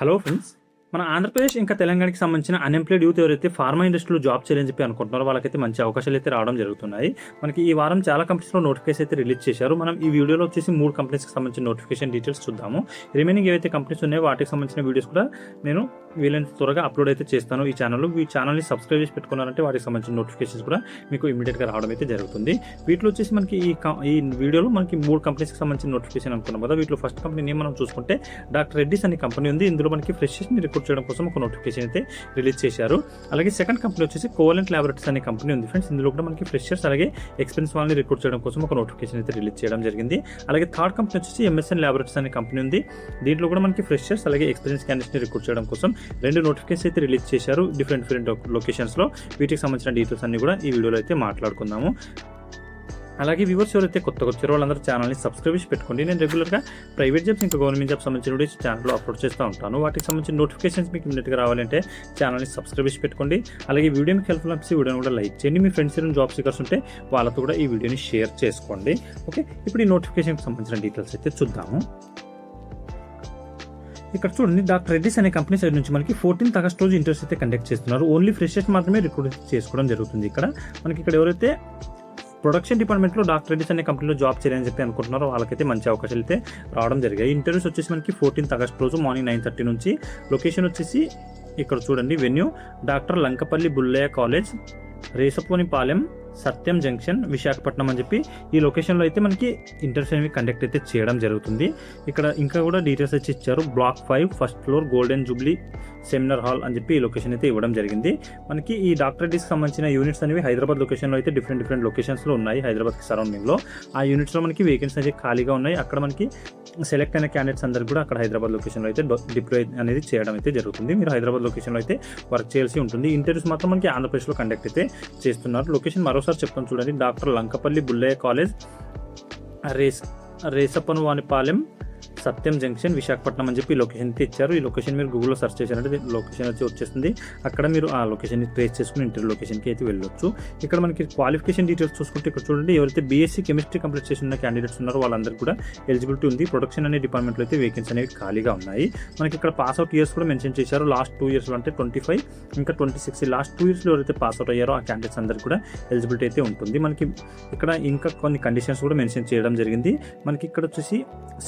Hello friends, మన ఆంధ్రప్రదేశ్ ఇంకా తెలంగాణకి సంబంధించిన అన్ఎంప్లాయిడ్ యూత్ ఎవరైతే ఫార్మా ఇండస్ట్రీలో జాబ్ చేయాలని చెప్పి అనుకుంటున్నారో వాళ్ళకైతే మంచి అవకాశాలు అయితే రావడం జరుగుతున్నాయి. మనకి ఈ వారం చాలా కంపెనీస్లో నోటిఫికేషన్ అయితే రిలీజ్ చేశారు. మనం ఈ వీడియోలో వచ్చేసి 3 కంపెనీస్కి సంబంధించిన నోటిఫికేషన్ డీటెయిల్స్ చూద్దాము. రిమైనింగ్ ఏవైతే కంపెనీస్ ఉన్నాయో వాటికి సంబంధించిన వీడియోస్ కూడా నేను వీలైనంత త్వరగా అప్లోడ్ అయితే చేస్తాను ఈ ఛానల్లో. ఈ ఛానల్ని సబ్స్క్రైబ్ చేసి పెట్టుకున్నారంటే వాటికి సంబంధించిన నోటిఫికేషన్స్ కూడా మీకు ఇమీడియట్గా రావడం అయితే జరుగుతుంది. వీటిలో వచ్చేసి మనకి ఈ వీడియోలో మనకి 3 కంపెనీస్కి సంబంధించిన నోటిఫికేషన్ అనుకున్నాం కదా. వీటిలో ఫస్ట్ కంపెనీ మనం చూసుకుంటే డాక్టర్ రెడ్డిస్ అనే కంపెనీ ఉంది. ఇందులో మనకి ఫ్రెషర్స్ని రిక్రూట్ చేయడం కోసం ఒక నోటిఫికేషన్ అయితే రిలీజ్ చేశారు. అలాగే సెకండ్ కంపెనీ వచ్చేసి కోవలెంట్ ల్యాబొరేటరీస్ అనే కంపెనీ ఉంది ఫ్రెండ్స్. ఇందులో కూడా మనకి ఫ్రెషర్స్ అలాగే ఎక్స్పీరియన్స్ వాళ్ళని రిక్రూట్ చేయడం కోసం ఒక నోటిఫికేషన్ అయితే రిలీజ్ చేయడం జరిగింది. అలాగే థర్డ్ కంపెనీ వచ్చేసి ఎంఎస్ఎన్ ల్యాబొరేటరీస్ అనే కంపెనీ ఉంది. దీంట్లో కూడా మనకి ఫ్రెషర్స్ అలాగే ఎక్స్పీరియన్స్ క్యాండిడేట్స్ని రిక్రూట్ చేయడం కోసం 2 నోటిఫికేషన్ అయితే రిలీజ్ చేశారు డిఫరెంట్ లొకేషన్స్లో. వీటికి సంబంధించిన డీటెయిల్స్ అన్ని కూడా ఈ వీడియోలో అయితే మాట్లాడుకుందాము. అలాగే వ్యూవర్స్ ఎవరైతే కొత్తగా వచ్చారో వాళ్ళందరూ ఛానల్ని సబ్స్క్రైబ్ చేసి పెట్టుకోండి. నేను రెగ్యులర్గా ప్రైవేట్ జాబ్స్ ఇంకా గవర్నమెంట్ జాబ్స్ సంబంధించిన వీడియోస్ ఛానల్లో అప్లోడ్ చేస్తూ ఉంటాను. వాటికి సంబంధించిన నోటిఫికేషన్స్ మీకు ఇమీడియట్గా రావాలంటే ఛానల్ని సబ్స్క్రైబ్ చేసి పెట్టుకోండి. అలాగే వీడియో మీకు హెల్ప్ఫుల్ అనిపిస్తే వీడియోని కూడా లైక్ చేయండి. మీ ఫ్రెండ్స్ ఏమైనా జాబ్ సీకర్స్ ఉంటే వాళ్ళతో కూడా ఈ వీడియోని షేర్ చేసుకోండి. ఓకే, ఇప్పుడు ఈ నోటిఫికేషన్కి సంబంధించిన డీటెయిల్స్ అయితే చూద్దాము. ఇక్కడ చూడండి, డాక్టర్ రెడ్డిస్ అనే కంపెనీ సైడ్ నుంచి మనకి 14th ఆగస్ట్ రోజు ఇంటర్వ్యూస్ అయితే కండక్ట్ చేస్తున్నారు. ఓన్లీ ఫ్రెషర్స్ మాత్రమే రిక్రూట్ చేసుకోవడం జరుగుతుంది. ఇక్కడ ఎవరైతే ప్రొడక్షన్ డిపార్ట్మెంట్లో డాక్టర్ రెడ్డిస్ అనే కంపెనీలో జాబ్ చేయాలని చెప్పి అనుకుంటున్నారో వాళ్ళకైతే మంచి అవకాశాలు అయితే రావడం జరిగాయి. ఇంటర్వ్యూస్ వచ్చేసి మనకి 14th ఆగస్ట్ రోజు మార్నింగ్ 9:30 నుంచి. లొకేషన్ వచ్చేసి ఇక్కడ చూడండి, venue doctor Lankapalli Bullayya college, Resaponipalem, Satyam junction, Visakhapatnam అని చెప్పి ఈ లొకేషన్లో అయితే మనకి ఇంటర్వ్యూస్ అనేవి కండక్ట్ అయితే చేయడం జరుగుతుంది. ఇక్కడ ఇంకా కూడా డీటెయిల్స్ వచ్చి ఇచ్చారు. Block 5 first floor golden jubilee seminar hall అని చెప్పి ఈ లొకేషన్ అయితే ఇవ్వడం జరిగింది. మనకి ఈ డాక్టర్ రెడ్డిస్కి సంబంధించిన యూనిట్స్ అనేవి హైదరాబాద్ లొకేషన్లో అయితే డిఫరెంట్ లొకేషన్స్లో ఉన్నాయి. హైదరాబాద్కి సరౌండింగ్లో ఆ యూనిట్స్లో మనకి వేకెన్సీ అయితే ఖాళీగా ఉన్నాయి. అక్కడ మనకి సెలెక్ట్ అయిన క్యాండిడేట్స్ అందరికీ కూడా అక్కడ హైదరాబాద్ లొకేషన్లో అయితే డిప్లాయ్ అనేది చేయడం అయితే జరుగుతుంది. మీరు హైదరాబాద్ లొకేషన్లో అయితే వర్క్ చేయాల్సి ఉంటుంది. ఇంటర్వ్యూస్ మాత్రం మనకి ఆంధ్రప్రదేశ్లో కండక్ట్ అయితే చేస్తున్నారు. లొకేషన్ మరోసారి చెప్తాను చూడండి, డాక్టర్ లంకపల్లి బుల్లయ్య కాలేజ్, రేసప్పనవానిపాలెం, సత్యం జంక్షన్, విశాఖపట్నం అని చెప్పి లొకేషన్ అయితే ఇచ్చారు. ఈ లొకేషన్ మీరు గూగుల్లో సెర్చ్ చేశారంటే లొకేషన్ వచ్చేస్తుంది. అక్కడ మీరు ఆ లొకేషన్ని ట్రేస్ చేసుకుని ఇంటర్వ్యూ లొకేషన్కి అయితే వెళ్ళొచ్చు. ఇక్కడ మనకి క్వాలిఫికేషన్ డీటెయిల్స్ చూసుకుంటే ఇక్కడ చూడండి, ఎవరైతే బీఎస్సీ కెమిస్ట్రీ కంప్లీట్ చేసిన క్యాండిడేట్స్ ఉన్నారో వాళ్ళందరికీ కూడా ఎలిజిబిలిటీ ఉంది. ప్రొడక్షన్ అనే డిపార్ట్మెంట్లో అయితే వేకెన్సీ అనేవి ఖాళీగా ఉన్నాయి. మనకి ఇక్కడ పాస్ అవుట్ ఇయర్స్ కూడా మెన్షన్ చేశారు. లాస్ట్ 2 years అంటే 25 ఇంకా 26 లాస్ట్ 2 yearsలో ఎవరైతే పాస్ అవుట్ అయ్యారో ఆ క్యాండిడేట్స్ అందరికీ కూడా ఎలిజిబిలిటీ అయితే ఉంటుంది. మనకి ఇక్కడ ఇంకా కొన్ని కండిషన్స్ కూడా మెన్షన్ చేయడం జరిగింది. మనకి ఇక్కడ వచ్చేసి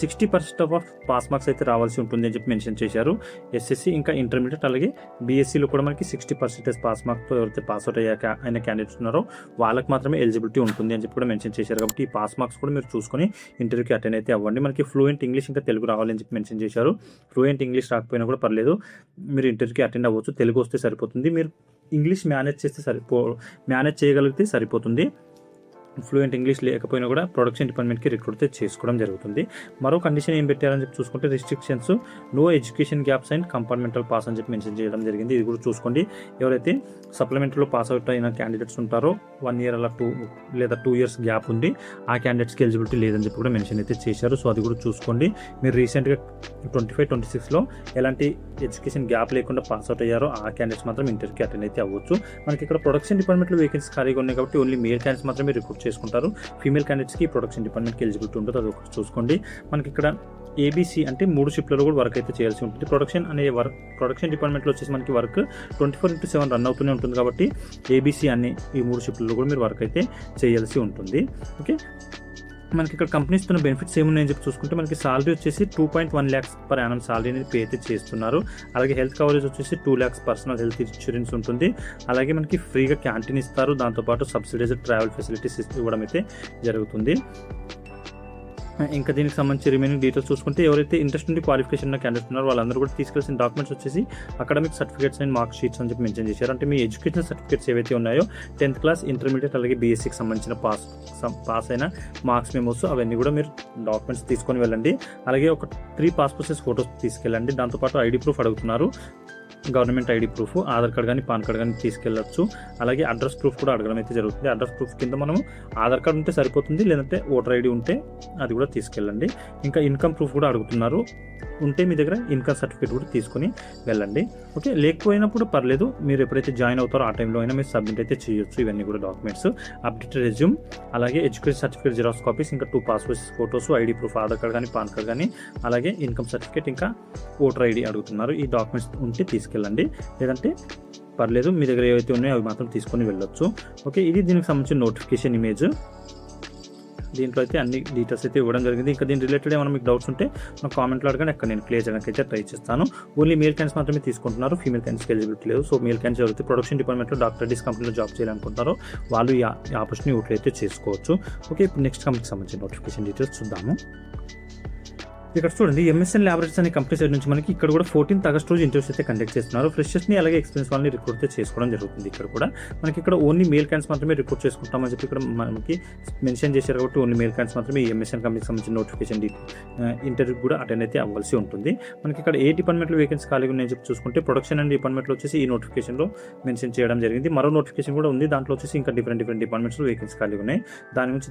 60% ఆఫ్ పాస్ మార్క్స్ అయితే రావాల్సి ఉంటుంది అని చెప్పి మెన్షన్ చేశారు. ఎస్ఎస్సి ఇంకా ఇంటర్మీడియట్ అలాగే బీఎస్సీలో కూడా మనకి 60% పాస్ మార్క్తో ఎవరైతే పాస్ అవుట్ అయిన క్యాండిడేట్స్ ఉన్నారో వాళ్ళకి మాత్రమే ఎలిజిబిలిటీ ఉంటుంది అని చెప్పి కూడా మెన్షన్ చేశారు. కాబట్టి ఈ పాస్ మార్క్స్ కూడా మీరు చూసుకొని ఇంటర్వ్యూకి అటెండ్ అయితే అవ్వండి. మనకి ఫ్లూయెంట్ ఇంగ్లీష్ ఇంకా తెలుగు రావాలని చెప్పి మెన్షన్ చేశారు. ఫ్లూయెంట్ ఇంగ్లీష్ రాకపోయినా కూడా పర్లేదు, మీరు ఇంటర్వ్యూకి అటెండ్ అవ్వచ్చు. తెలుగు వస్తే సరిపోతుంది. మీరు ఇంగ్లీష్ మేనేజ్ చేయగలిగితే సరిపోతుంది. ఫ్లూయెంట్ ఇంగ్లీష్ లేకపోయినా కూడా ప్రొడక్షన్ డిపార్ట్మెంట్కి రిక్రూట్ చేసుకోవడం జరుగుతుంది. మరో కండిషన్ ఏం పెట్టారని చెప్పి చూసుకుంటే restrictions, no education gaps and compartmental pass అని చెప్పి మెన్షన్ చేయడం జరిగింది. ఇది కూడా చూసుకోండి. ఎవరైతే సప్లిమెంటరీలో పాస్ అవుట్ అయిన క్యాండిడేట్స్ ఉంటారో 1 year అలా 2 years గ్యాప్ ఉంది, ఆ క్యాండిడేట్స్కి ఎలిజిబిలిటీ లేదని చెప్పి కూడా మెన్షన్ అయితే చేశారు. సో అది కూడా చూసుకోండి. మీరు రీసెంట్గా 25-26లో ఎలాంటి ఎడ్యుకేషన్ గ్యాప్ లేకుండా పాస్ అవుట్ అయ్యారో ఆ క్యాండిడేట్స్ మాత్రం ఇంటర్వ్యూకి అటెండ్ అయితే అవ్వచ్చు. మనకి ఇక్కడ ప్రొడక్షన్ డిపార్ట్మెంట్లో వేకెన్సీ ఖాళీగా ఉన్నాయి కాబట్టి ఓన్లీ మేల్ క్యాండిడేట్స్ మాత్రమే రిక్రూట్ చేసుకుంటారు. ఫీమేల్ క్యాండిడేట్స్కి ప్రొడక్షన్ డిపార్ట్మెంట్కి ఎలిజిబిలిటీ ఉంటుంది. అది ఒకటి చూసుకోండి. మనకి ఇక్కడ ఏబీసీ అంటే 3 షిఫ్ట్లలో కూడా వర్క్ అయితే చేయాల్సి ఉంటుంది. ప్రొడక్షన్ డిపార్ట్మెంట్లో వచ్చేసి మనకి వర్క్ 24/7 రన్ అవుతూనే ఉంటుంది. కాబట్టి ఏబీసీ అన్ని ఈ 3 షిఫ్ట్లలో కూడా మీరు వర్క్ అయితే చేయాల్సి ఉంటుంది. ఓకే, మనకి ఇక్కడ కంపెనీస్ ఇస్తున్న బెనిఫిట్స్ ఏమున్నాయని చెప్పి చూసుకుంటే మనకి సాలరీ వచ్చేసి 2.1 lakhs per annum సాలరీ అనేది పే అయితే చేస్తున్నారు. అలాగే హెల్త్ కవరేజ్ వచ్చేసి 2 lakhs పర్సనల్ హెల్త్ ఇన్సూరెన్స్ ఉంటుంది. అలాగే మనకి ఫ్రీగా క్యాంటీన్ ఇస్తారు. దాంతోపాటు సబ్సిడైజ్డ్ ట్రావెల్ ఫెసిలిటీస్ ఇవ్వడం అయితే జరుగుతుంది. ఇంకా దీనికి సంబంధించి రిమైనింగ్ డీటెయిల్స్ చూసుకుంటే ఎవరైతే ఇంట్రెస్ట్ నుండి క్వాలిఫికేషన్ ఉన్న క్యాండిడేట్స్ ఉన్నారో వాళ్ళందరూ కూడా తీసుకెళ్సిన డాక్యుమెంట్స్ వచ్చేసి academic certificates and mark sheets అని చెప్పి మెన్షన్ చేశారు. అంటే మీ ఎడ్యుకేషన్ సర్టిఫికేట్స్ ఏవైతే ఉన్నాయో 10th క్లాస్, ఇంటర్మీడియట్ అలాగే బీఎస్సీకి సంబంధించిన పాస్ అయిన మార్క్స్ మెమోస్ అవన్నీ కూడా మీరు డాక్యుమెంట్స్ తీసుకొని వెళ్ళండి. అలాగే ఒక 3 పాస్పోర్ట్ సైజ్ ఫోటోస్ తీసుకెళ్ళండి. దాంతోపాటు ఐడి ప్రూఫ్ అడుగుతున్నారు. Government ID proof, Aadhaar card కానీ పాన్ కార్డ్ కానీ తీసుకెళ్ళచ్చు. అలాగే అడ్రస్ ప్రూఫ్ కూడా అడగడం అయితే జరుగుతుంది. అడ్రస్ ప్రూఫ్ కింద మనం ఆధార్ కార్డ్ ఉంటే సరిపోతుంది, లేదంటే ఓటర్ ఐడి ఉంటే అది కూడా తీసుకెళ్ళండి. ఇంకా ఇన్కమ్ ప్రూఫ్ కూడా అడుగుతున్నారు. ఉంటే మీ దగ్గర ఇన్కమ్ సర్టిఫికేట్ కూడా తీసుకొని వెళ్ళండి. ఓకే, లేకపోయినప్పుడు పర్లేదు, మీరు ఎప్పుడైతే జాయిన్ అవుతారో ఆ టైంలో అయినా మీరు సబ్మిట్ అయితే చేయొచ్చు. ఇవన్నీ కూడా డాక్యుమెంట్స్, అప్డేట్ రెజ్యూమ్, అలాగే ఎడ్యుకేషన్ సర్టిఫికేట్ జిరాక్స్ కాపీస్, ఇంకా 2 passports photos, ID proof, Aadhaar card కానీ పాన్ కార్డ్ కానీ, అలాగే ఇన్కమ్ సర్టిఫికేట్, ఇంకా ఓటర్ ఐడి అడుగుతున్నారు. ఈ డాక్యుమెంట్స్ ఉంటే తీసుకెళ్ళండి, లేదంటే పర్లేదు, మీ దగ్గర ఏవైతే ఉన్నాయో అవి మాత్రం తీసుకొని వెళ్ళొచ్చు. ఓకే, ఇది దీనికి సంబంధించిన నోటిఫికేషన్ ఇమేజ్. దీంట్లో అయితే అన్ని డీటెయిల్స్ అయితే ఇవ్వడం జరిగింది. ఇంకా దీని రిలేటెడ్ ఏమైనా మీకు డౌట్స్ ఉంటే నాకు కామెంట్లో అడగండి, అక్కడ నేను క్లియర్ చేయడానికి అయితే ట్రై చేస్తాను. ఓన్లీ మేల్ క్యాండిడేట్స్ మాత్రమే తీసుకుంటున్నారు, ఫీమేల్ క్యాండిడేట్స్కి ఎలిజిబిలిటీ లేదు. సో మేల్ క్యాండిడేట్స్ ఎవరైతే ప్రొడక్షన్ డిపార్ట్మెంట్లో డాక్టర్ డిస్ కంపెనీలో జాబ్ చేయాలనుకుంటారో వాళ్ళు ఈ ఆపర్చునిటీ యూటిలైజ్ అయితే చేసుకోవచ్చు. ఓకే, ఇప్పుడు నెక్స్ట్ కంపెనీకి సంబంధించిన నోటిఫికేషన్ డీటెయిల్స్ చూద్దాము. ఇక్కడ చూడండి, ఎంఎస్ఎన్ ల్యాబొరేటరీస్ అనే కంపెనీ సైడ్ నుంచి మనకి ఇక్కడ కూడా 14th ఆగస్ట్ రోజు ఇంటర్వ్యూస్ అయితే కండక్ట్ చేస్తున్నారు. ఫ్రెషర్స్ని అలాగే ఎక్స్పీరియన్స్ వాళ్ళని రిక్రూట్ అయితే చేసుకోవడం జరుగుతుంది. ఇక్కడ కూడా మనకి ఇక్కడ ఓన్లీ మేల్ క్యాండిడేట్స్ మాత్రమే రిక్రూట్ చేసుకుంటామని చెప్పి ఇక్కడ మనకి మెన్షన్ చేశారు. కాబట్టి ఓన్లీ మేల్ క్యాండిడేట్స్ మాత్రమే ఈ ఎంఎస్ఎన్ కంపెనీకి సంబంధించిన నోటిఫికేషన్ ఇంటర్వ్యూ కూడా అటెండ్ అయితే అవ్వాల్సి ఉంటుంది. మనకి ఇక్కడ ఏ డిపార్ట్మెంట్లో వేకెన్సీ ఖాళీగా ఉన్నాయని చెప్పి చూసుకుంటే ప్రొడక్షన్ అండ్ డిపార్ట్మెంట్లో వచ్చేసి ఈ నోటిఫికేషన్లో మెన్షన్ చేయడం జరిగింది. మరో నోటిఫికేషన్ కూడా ఉంది, దాంట్లో వచ్చేసి ఇంకా డిఫరెంట్ డిపార్ట్మెంట్స్లో వేకెన్సీ ఖాళీగా ఉన్నాయి. దాని గురించి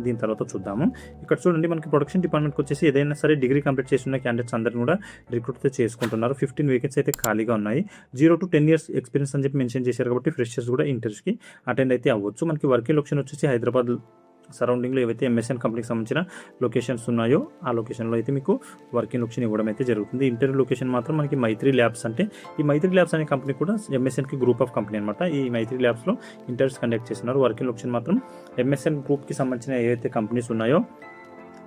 దీని తర్వాత చూద్దాము. ఇక్కడ చూడండి, మనకి ప్రొడక్షన్ డిపార్ట్మెంట్కి వచ్చేసి ఏదైనా సరే డిగ్రీ కంప్లీట్ చేసిన క్యాండిడేట్స్ అందరిని కూడా రిక్రూట్ చేసుకుంటున్నారు. 15 వేకెన్సీ అయితే ఖాళీగా ఉన్నాయి. 0 to 10 years ఎక్స్పీరియన్స్ అని చెప్పి మెన్షన్ చేశారు. కాబట్టి ఫ్రెషర్స్ కూడా ఇంటర్వ్యూస్కి అటెండ్ అయితే అవ్వచ్చు. మనకి వర్కింగ్ లొకేషన్ వచ్చేసి హైదరాబాద్ సరౌండింగ్లో ఏవైతే ఎంఎస్ఎన్ కంపెనీకి సంబంధించిన లొకేషన్స్ ఉన్నాయో ఆ లొకేషన్లో అయితే మీకు వర్కింగ్ లొకేషన్ ఇవ్వడం అయితే జరుగుతుంది. ఇంటర్వ్యూ లొకేషన్ మాత్రం మనకి మైత్రి ల్యాబ్స్, అంటే ఈ మైత్రి ల్యాబ్స్ అనే కంపెనీ కూడా ఎంఎస్ఎన్కి గ్రూప్ ఆఫ్ కంపెనీ అనమాట. ఈ మైత్రి ల్యాబ్స్లో ఇంటర్వ్యూస్ కండక్ట్ చేస్తున్నారు. వర్కింగ్ లొకేషన్ మాత్రం ఎంఎస్ఎన్ గ్రూప్కి సంబంధించిన ఏవైతే కంపెనీస్ ఉన్నాయో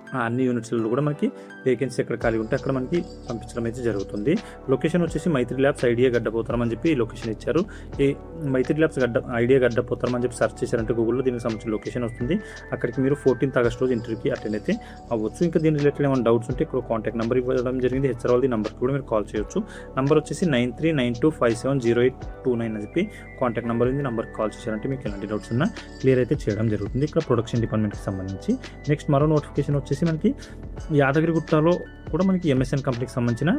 ఆ అన్ని యూనిట్స్లో కూడా మనకి వేకెన్సీ ఎక్కడ ఖాళీ ఉంటే అక్కడ మనకి పంపించడం అయితే జరుగుతుంది. లొకేషన్ వచ్చేసి మైత్రి ల్యాబ్స్ ఐడియా గడ్డపోతారం అని చెప్పి లొకేషన్ ఇచ్చారు. ఈ మైత్రి ల్యాబ్స్ ఐడియా గడ్డపోతారం అని చెప్పి సెర్చ్ చేశారంటే గూగుల్లో దీనికి సంబంధించిన లొకేషన్ వస్తుంది. అక్కడికి మీరు 14th ఆగస్ట్ రోజు ఇంటర్వ్యూకి అటెండ్ అయితే అవ్వచ్చు. ఇంకా దీని రిలేటెడ్ ఏమైనా డౌట్స్ ఉంటే ఇక్కడ కాంటాక్ట్ నెంబర్ ఇవ్వడం జరిగింది. హెచ్ఆర్ వాళ్ళది నెంబర్కి కూడా మీరు కాల్ చేయొచ్చు. నెంబర్ వచ్చేసి 9392570829 అని చెప్పి కాంటాక్ట్ నెంబర్ ఉంది. నెంబర్కి కాల్ చేశారంటే మీకు ఎలాంటి డౌట్స్ ఉన్నా క్లియర్ అయితే చేయడం జరుగుతుంది. ఇక్కడ ప్రొడక్షన్ డిపార్ట్మెంట్కి సంబంధించి నెక్స్ట్ మరో నోటిఫికేషన్ వచ్చేసి మనకి యాదగిరిగుట్టలో కూడా మనకి ఎంఎస్ఎన్ కంపెనీకి సంబంధించిన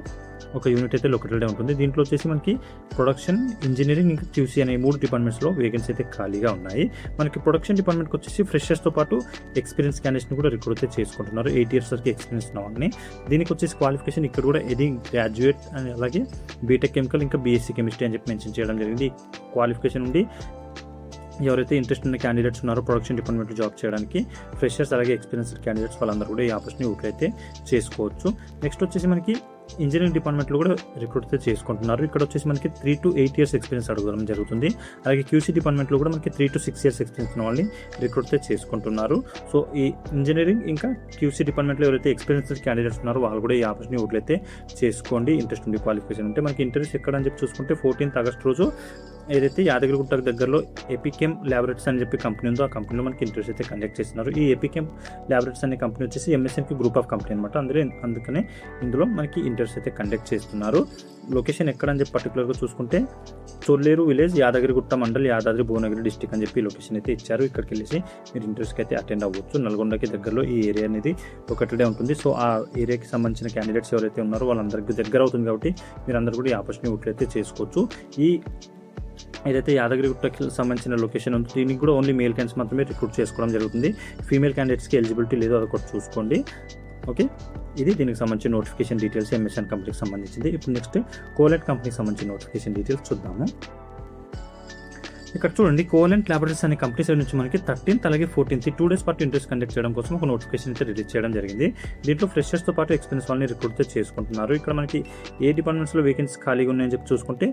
ఒక యూనిట్ అయితే లొకేటెడ్ ఉంటుంది. దీంట్లో వచ్చేసి మనకి ప్రొడక్షన్, ఇంజనీరింగ్, ఇంకా క్యూసీ అనే 3 డిపార్ట్మెంట్స్లో వేకెన్సీ అయితే ఖాళీగా ఉన్నాయి. మనకి ప్రొడక్షన్ డిపార్ట్మెంట్కి వచ్చేసి ఫ్రెషర్స్తో పాటు ఎక్స్పీరియన్స్ క్యాండిడేట్స్ని కూడా రిక్రూట్ అయితే చేసుకుంటున్నారు. 8 years వరకు ఎక్స్పీరియన్స్ ఉన్న వాళ్ళని. దీనికి వచ్చేసి క్వాలిఫికేషన్ ఇక్కడ కూడా ఇది గ్రాడ్యుయేట్ అని, అలాగే బీటెక్ కెమికల్, ఇంకా బీఎస్సీ కెమిస్ట్రీ అని చెప్పి మెన్షన్ చేయడం జరిగింది. క్వాలిఫికేషన్ ఉండి ఎవరైతే ఇంట్రెస్ట్ ఉన్న క్యాండిడేట్స్ ఉన్నారో ప్రొడక్షన్ డిపార్ట్మెంట్లో జాబ్ చేయడానికి, ఫ్రెషర్స్ అలాగే ఎక్స్పీరియన్స్డ్ క్యాండిడేట్స్ వాళ్ళందరూ కూడా ఈ ఆపర్చునిటీ యూటిలైజ్ అయితే చేసుకోవచ్చు. నెక్స్ట్ వచ్చేసి మనకి ఇంజనీరింగ్ డిపార్ట్మెంట్లో కూడా రిక్రూట్ అయితే చేసుకుంటున్నారు. ఇక్కడ వచ్చేసి మనకి 3 to 8 years ఎక్స్పీరియన్స్ అడగడం జరుగుతుంది. అలాగే క్యూసీ డిపార్ట్మెంట్లో కూడా మనకి 3 to 6 years ఎక్స్పీరియన్స్ ఉన్న వాళ్ళని రిక్రూట్ అయితే చేసుకుంటున్నారు. సో ఈ ఇంజనీరింగ్ ఇంకా క్యూసీ డిపార్ట్మెంట్లో ఎవరైతే ఎక్స్పీరియన్స్డ్ క్యాండిడేట్స్ ఉన్నారో వాళ్ళు కూడా ఈ ఆపర్చునిటీ యూటిలైజ్ అయితే చేసుకోండి. ఇంట్రెస్ట్ ఉంది, క్వాలిఫికేషన్ ఉంటే. మనకి ఇంటర్వ్యూస్ ఎక్కడ అని చెప్పి చూసుకుంటే 14th ఆగస్ట్ రోజు ఏదైతే యాదగిరిగుట్టకు దగ్గరలో ఎపికెమ్ ల్యాబొరేటరీస్ అని చెప్పి కంపెనీ ఉందో ఆ కంపెనీలో మనకి ఇంటర్వ్యూస్ అయితే కండక్ట్ చేస్తున్నారు. ఈ ఎపికెమ్ ల్యాబొరేటరీస్ అనే కంపెనీ వచ్చేసి ఎంఎస్ఎన్కి గ్రూప్ ఆఫ్ కంపెనీ అనమాట. అందుకనే ఇందులో మనకి ఇంటర్వ్యూస్ అయితే కండక్ట్ చేస్తున్నారు. లొకేషన్ ఎక్కడ అని చెప్పి పర్టికులర్గా చూసుకుంటే చొల్లేరు విలేజ్, యాదగిరిగుట్ట మండల్, యాదాద్రి భువనగిరి డిస్టిక్ అని చెప్పి లొకేషన్ అయితే ఇచ్చారు. ఇక్కడికి వెళ్ళేసి మీరు ఇంటర్వ్యూస్కి అయితే అటెండ్ అవ్వచ్చు. నల్గొండకి దగ్గరలో ఈ ఏరియా అనేది ఒకటే ఉంటుంది. సో ఆ ఏరియాకి సంబంధించిన క్యాండిడేట్స్ ఎవరైతే ఉన్నారో వాళ్ళందరికీ దగ్గర అవుతుంది. కాబట్టి మీరు అందరూ కూడా ఈ ఆపర్చునిటీ యూటిలైజ్ అయితే చేసుకోవచ్చు. ఈ ఏదైతే యాదగిరిగుట్టకి సంబంధించిన లొకేషన్ ఉంది దీనికి కూడా ఓన్లీ మేల్ క్యాండిడేట్స్ మాత్రమే రిక్రూట్ చేసుకోవడం జరుగుతుంది. ఫీమేల్ క్యాండిడేట్స్కి ఎలిజిబిలిటీ లేదు, అదొకటి చూసుకోండి. ఓకే, ఇది దీనికి సంబంధించిన నోటిఫికేషన్ డీటెయిల్స్ ఎంఎస్ఎన్ కంపెనీకి సంబంధించింది. ఇప్పుడు నెక్స్ట్ కోలెంట్ కంపెనీకి సంబంధించిన నోటిఫికేషన్ డీటెయిల్స్ చూద్దాము. ఇక్కడ చూడండి, కోలెంట్ ల్యాబొరేటరీస్ అనే కంపెనీ సైడ్ నుంచి మనకి 13th అలాగే 14th 2 days పాటు ఇంటర్వ్యూస్ కండక్ట్ చేయడం కోసం ఒక నోటిఫికేషన్ అయితే రిలీజ్ చేయడం జరిగింది. దీంట్లో ఫ్రెషర్స్తో పాటు ఎక్స్పీరియన్స్ వాళ్ళని రిక్రూట్ చేసుకుంటున్నారు. ఇక్కడ మనకి ఏ డిపార్ట్మెంట్స్లో వేకెన్సీ ఖాళీగా ఉన్నాయని చెప్పి చూసుకుంటే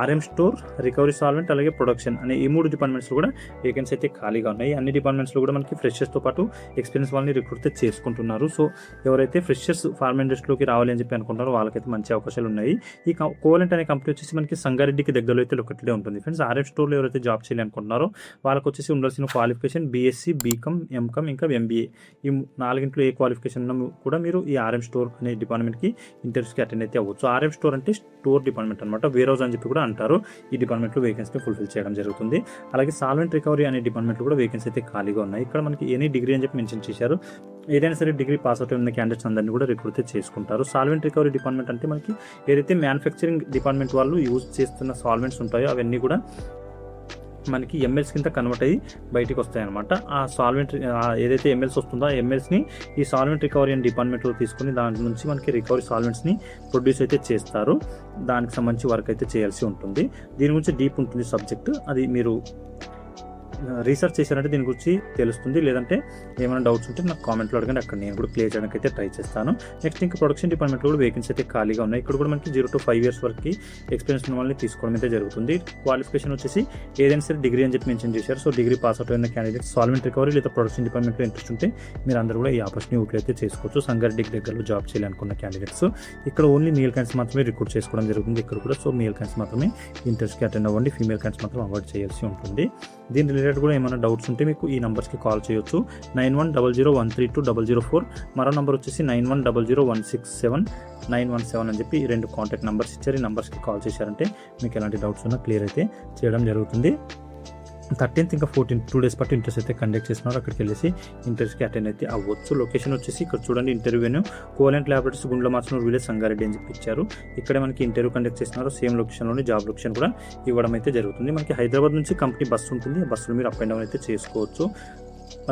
ఆర్ఎం స్టోర్, రికవరీ సాల్వెంట్, అలాగే ప్రొడక్షన్ అనే ఈ 3 డిపార్ట్మెంట్స్లో కూడా వేకెన్సీ అయితే ఖాళీగా ఉన్నాయి. అన్ని డిపార్ట్మెంట్స్లో కూడా మనకి ఫ్రెషర్స్తో పాటు ఎక్స్పీరియన్స్ వాళ్ళని రిక్రూట్ చేసుకుంటున్నారు. సో ఎవరైతే ఫ్రెషర్స్ ఫార్మా ఇండస్ట్రీలోకి రావాలి అని చెప్పి అనుకుంటారో వాళ్ళకైతే మంచి అవకాశాలు ఉన్నాయి. ఈ కోలెంట్ అనే కంపెనీ వచ్చేసి మనకి సంగారెడ్డికి దగ్గరలో అయితే లొకేటెడ్ ఉంటుంది ఫ్రెండ్స్. ఆర్ఎం స్టోర్లో ఎవరైతే జాబ్ చేయాలి అనుకుంటున్నారో వాళ్ళకి వచ్చేసి ఉండాల్సిన క్వాలిఫికేషన్ బీఎస్సీ, బీకామ్, ఎంకామ్, ఇంకా ఎంబీఏ. ఈ 4 ఏ క్వాలిఫికేషన్ ఉన్నా కూడా మీరు ఈ ఆర్ఎం స్టోర్ అనే డిపార్ట్మెంట్కి ఇంటర్వ్యూస్కి అటెండ్ అయితే అవ్వచ్చు. ఆర్ఎం స్టోర్ అంటే స్టోర్ డిపార్ట్మెంట్ అనమాట, వేర్ హౌస్ అని చెప్పి కూడా అంటారు. ఈ డిపార్ట్మెంట్లో వేకెన్సీ ఫుల్ఫిల్ చేయడం జరుగుతుంది. అలాగే సాల్వెంట్ రికవరీ అనే డిపార్ట్మెంట్లో కూడా వేకెన్సీ అయితే ఖాళీగా ఉన్నాయి. ఇక్కడ మనకి ఎనీ డిగ్రీ అని చెప్పి మెన్షన్ చేశారు. ఏదైనా సరే డిగ్రీ పాస్ అవుట్ ఉన్న క్యాండిడేట్స్ అందరినీ కూడా రిక్రూట్ చేసుకుంటారు. సాల్వెంట్ రికవరీ డిపార్ట్మెంట్ అంటే మనకి ఏదైతే మ్యానుఫ్యాక్చరింగ్ డిపార్ట్మెంట్ వాళ్ళు యూజ్ చేస్తున్న సాల్వెంట్స్ ఉంటాయో అవన్నీ కూడా మనకి ఎంఎల్స్ కింద కన్వర్ట్ అయ్యి బయటికి వస్తాయి అనమాట. ఆ సాల్వెంట్ ఏదైతే ఎంఎల్స్ వస్తుందో ఆ ఎంఎల్స్ని ఈ సాల్వెంట్ రికవరీ అండ్ డిపార్ట్మెంట్లో తీసుకొని దాని నుంచి మనకి రికవరీ సాల్వెంట్స్ని ప్రొడ్యూస్ అయితే చేస్తారు. దానికి సంబంధించి వర్క్ అయితే చేయాల్సి ఉంటుంది. దీని గురించి డీప్ ఉంటుంది సబ్జెక్ట్, అది మీరు రీసెర్చ్ చేశారంటే దీని గురించి తెలుస్తుంది. లేదంటే ఏమైనా డౌట్స్ ఉంటే నాకు కామెంట్లో అడగండి, అక్కడ నేను కూడా క్లియర్ చేయడానికి అయితే ట్రై చేస్తాను. నెక్స్ట్ ఇంకా ప్రొడక్షన్ డిపార్ట్మెంట్లో కూడా వేకెన్సీ అయితే ఖాళీగా ఉన్నాయి. ఇక్కడ కూడా మనకి 0 to 5 years వరకు ఎక్స్పీరియన్స్ ఉన్న వాళ్ళని తీసుకోవడం అయితే జరుగుతుంది. క్వాలిఫికేషన్ వచ్చేసి ఏదైనా సరే డిగ్రీ అని చెప్పి మెన్షన్ చేశారు. సో డిగ్రీ పాస్ అవుట్ అయిన క్యాండిడేట్స్ సాల్వెంట్ రికవరీ లేదా ప్రొడక్షన్ డిపార్ట్మెంట్లో ఇంట్రెస్ట్ ఉంటే మీరు అందరూ కూడా ఈ ఆపర్చునిటీ యూటిలైజ్ అయితే చేసుకోవచ్చు. సంగారెడ్డికి దగ్గరలో జాబ్ చేయాలనుకున్న క్యాండిడేట్స్ ఇక్కడ ఓన్లీ మేల్ క్యాండిడేట్స్ మాత్రమే రిక్రూట్ చేసుకోవడం జరుగుతుంది ఇక్కడ కూడా. సో మేల్ క్యాండిడేట్స్ మాత్రమే ఇంటర్వ్యూస్కి అటెండ్ అవ్వండి, ఫీమేల్ క్యాండిడేట్స్ మాత్రం అవాయిడ్ చేయాల్సి ఉంటుంది. దీని రిలేటెడ్ కూడా ఏమైనా డౌట్స్ ఉంటే మీకు ఈ నెంబర్స్కి కాల్ చేయొచ్చు. 9100132004, మరో నెంబర్ వచ్చేసి 9100167917 అని చెప్పి 2 కాంటాక్ట్ నెంబర్స్ ఇచ్చారు. ఈ నెంబర్స్కి కాల్ చేశారంటే మీకు ఎలాంటి డౌట్స్ ఉన్నా క్లియర్ అయితే చేయడం జరుగుతుంది. 13th ఇంకా 14th 2 days పాటు ఇంటర్వ్యూస్ అయితే కండక్ట్ చేస్తున్నారు. అక్కడికి వెళ్ళేసి ఇంటర్వ్యూస్కి అటెండ్ అయితే అవ్వచ్చు. లొకేషన్ వచ్చేసి ఇక్కడ చూడండి, ఇంటర్వ్యూను కోవలెంట్ ల్యాబొరేటరీస్ గుండ్లమాచనూరు విలేజ్ సంగారెడ్డి అని చెప్పి ఇచ్చారు. ఇక్కడే మనకి ఇంటర్వ్యూ కండక్ట్ చేస్తున్నారు. సేమ్ లొకేషన్లోని జాబ్ లొకేషన్ కూడా ఇవ్వడం అయితే జరుగుతుంది. మనకి హైదరాబాద్ నుంచి కంపెనీ బస్సు ఉంటుంది. ఆ బస్సులో మీరు అప్ అండ్ డౌన్ అయితే చేసుకోవచ్చు.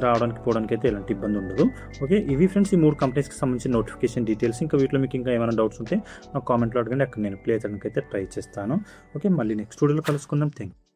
రావడానికి పోవడానికి అయితే ఎలాంటి ఇబ్బంది ఉండదు. ఓకే, ఇవి ఫ్రెండ్స్ ఈ 3 కంపెనీస్కి సంబంధించిన నోటిఫికేషన్ డీటెయిల్స్. ఇంకా వీటిలో మీకు ఇంకా ఏమైనా డౌట్స్ ఉంటే నాకు కామెంట్లో అడగండి, అక్కడ నేను క్లియర్ చేయడానికి అయితే ట్రై చేస్తాను. ఓకే, మళ్ళీ నెక్స్ట్ వీడియోలో కలుసుకుందాం. Thank you.